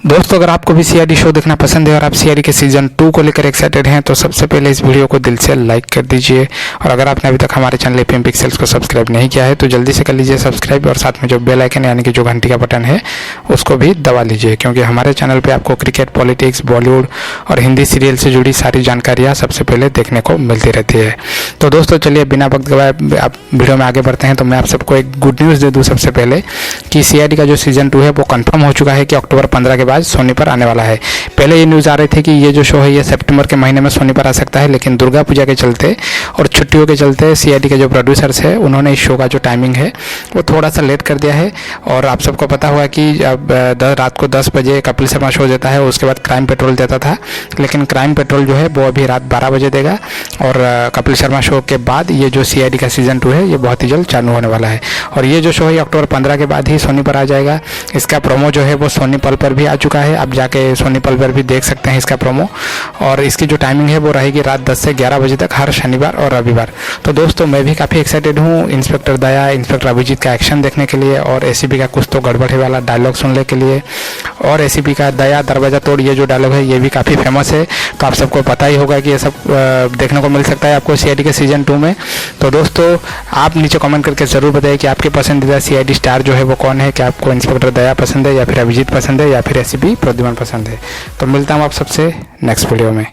दोस्तों अगर आपको भी सीआईडी शो देखना पसंद है और आप सीआईडी के सीजन 2 को लेकर एक्साइटेड हैं तो सबसे पहले इस वीडियो को दिल से लाइक कर दीजिए। और अगर आपने अभी तक हमारे चैनल एपीएम पिक्सेल्स को सब्सक्राइब नहीं किया है तो जल्दी से कर लीजिए सब्सक्राइब, और साथ में जो बेल आइकन यानी कि जो घंटी का बटन है उसको भी दबा लीजिए, क्योंकि हमारे चैनल पर आपको क्रिकेट, पॉलिटिक्स, बॉलीवुड और हिंदी सीरियल से जुड़ी सारी जानकारियाँ सबसे पहले देखने को मिलती रहती है। तो दोस्तों चलिए बिना वक्त गवाए आप वीडियो में आगे बढ़ते हैं। तो मैं आप सबको एक गुड न्यूज़ दे दूँ सबसे पहले कि सीआईडी का जो सीजन 2 है वो कंफर्म हो चुका है कि अक्टूबर 15 के बाद सोनी पर आने वाला है। पहले ये न्यूज़ आ रही थी कि ये जो शो है ये सितंबर के महीने में सोनी पर आ सकता है, लेकिन दुर्गा पूजा के चलते और छुट्टियों के चलते सीआईडी के जो प्रोड्यूसर्स है उन्होंने इस शो का जो टाइमिंग है वो थोड़ा सा लेट कर दिया है। और आप सबको पता हुआ कि अब रात को 10 बजे कपिल शर्मा शो देता है, उसके बाद क्राइम पेट्रोल देता था, लेकिन क्राइम पेट्रोल जो है वो अभी रात 12 बजे देगा। और कपिल शर्मा शो के बाद ये जो सीआईडी का सीजन 2 है ये बहुत ही जल्द चालू होने वाला है। और ये जो शो है अक्टूबर 15 के बाद ही सोनी पर आ जाएगा। इसका प्रोमो जो है वो सोनी पल पर भी आ चुका है, आप जाके सोनी पल पर भी देख सकते हैं इसका प्रोमो। और इसकी जो टाइमिंग है वो रहेगी रात 10 से 11 बजे तक हर शनिवार और रविवार। तो दोस्तों मैं भी काफ़ी एक्साइटेड हूँ इंस्पेक्टर दया, इंस्पेक्टर अभिजीत का एक्शन देखने के लिए, और एसीपी का कुछ तो गड़बड़े वाला डायलॉग सुनने के लिए। और एसीपी का दया दरवाज़ा तोड़ ये जो डायलॉग है ये भी काफ़ी फेमस है, तो आप सबको पता ही होगा कि ये सब देखने को मिल सकता है आपको सीआईडी के सीजन 2 में। तो दोस्तों आप नीचे कमेंट करके ज़रूर बताइए कि आपके पसंदीदा सीआईडी स्टार जो है वो कौन है, क्या आपको इंस्पेक्टर दया पसंद है, या फिर अभिजीत पसंद है, या फिर एसीपी प्रद्युमन पसंद है। तो मिलता हूँ आप सबसे नेक्स्ट वीडियो में।